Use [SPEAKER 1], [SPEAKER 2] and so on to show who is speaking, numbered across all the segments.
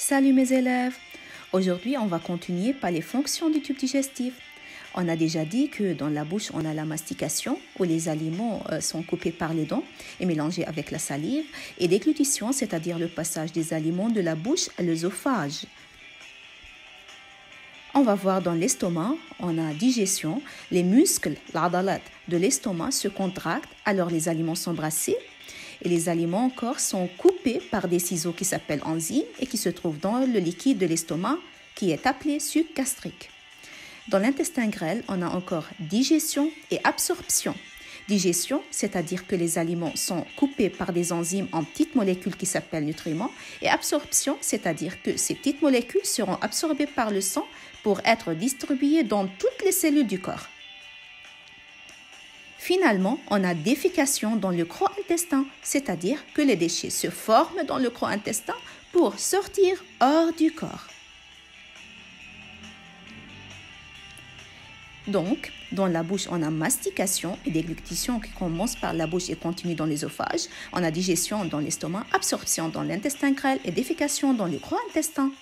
[SPEAKER 1] Salut mes élèves! Aujourd'hui, on va continuer par les fonctions du tube digestif. On a déjà dit que dans la bouche, on a la mastication, où les aliments sont coupés par les dents et mélangés avec la salive, et déglutition, c'est-à-dire le passage des aliments de la bouche à l'œsophage. On va voir dans l'estomac, on a digestion, les muscles, l'adalat de l'estomac se contractent, alors les aliments sont brassés. Et les aliments encore sont coupés par des ciseaux qui s'appellent enzymes et qui se trouvent dans le liquide de l'estomac qui est appelé suc gastrique. Dans l'intestin grêle, on a encore digestion et absorption. Digestion, c'est-à-dire que les aliments sont coupés par des enzymes en petites molécules qui s'appellent nutriments. Et absorption, c'est-à-dire que ces petites molécules seront absorbées par le sang pour être distribuées dans toutes les cellules du corps. Finalement, on a défécation dans le croc intestin, c'est-à-dire que les déchets se forment dans le croc intestin pour sortir hors du corps. Donc, dans la bouche, on a mastication et déglutition qui commence par la bouche et continue dans l'œsophage. On a digestion dans l'estomac, absorption dans l'intestin grêle et défécation dans le croc intestin.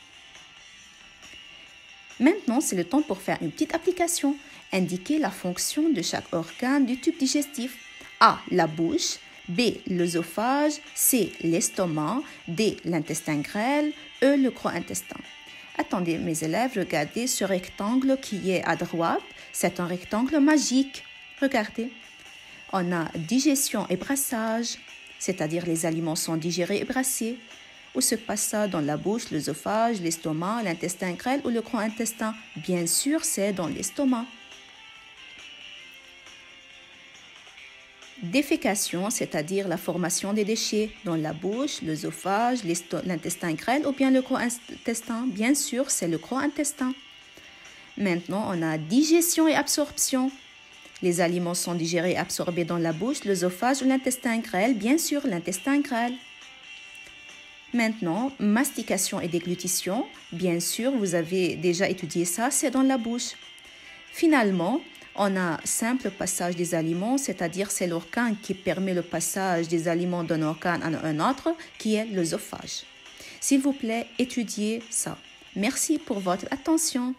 [SPEAKER 1] Maintenant, c'est le temps pour faire une petite application. Indiquer la fonction de chaque organe du tube digestif. A. La bouche. B. L'œsophage. C. L'estomac. D. L'intestin grêle. E. Le croc intestin. Attendez mes élèves, regardez ce rectangle qui est à droite. C'est un rectangle magique. Regardez. On a digestion et brassage, c'est-à-dire les aliments sont digérés et brassés. Où se passe ça dans la bouche, l'œsophage, l'estomac, l'intestin grêle ou le croc intestin? Bien sûr, c'est dans l'estomac. Défécation, c'est-à-dire la formation des déchets dans la bouche, l'œsophage, l'intestin grêle ou bien le croc intestin. Bien sûr, c'est le croc intestin. Maintenant, on a digestion et absorption. Les aliments sont digérés et absorbés dans la bouche, l'œsophage ou l'intestin grêle. Bien sûr, l'intestin grêle. Maintenant, mastication et déglutition. Bien sûr, vous avez déjà étudié ça, c'est dans la bouche. Finalement, on a simple passage des aliments, c'est-à-dire c'est l'organe qui permet le passage des aliments d'un organe à un autre, qui est l'œsophage. S'il vous plaît, étudiez ça. Merci pour votre attention.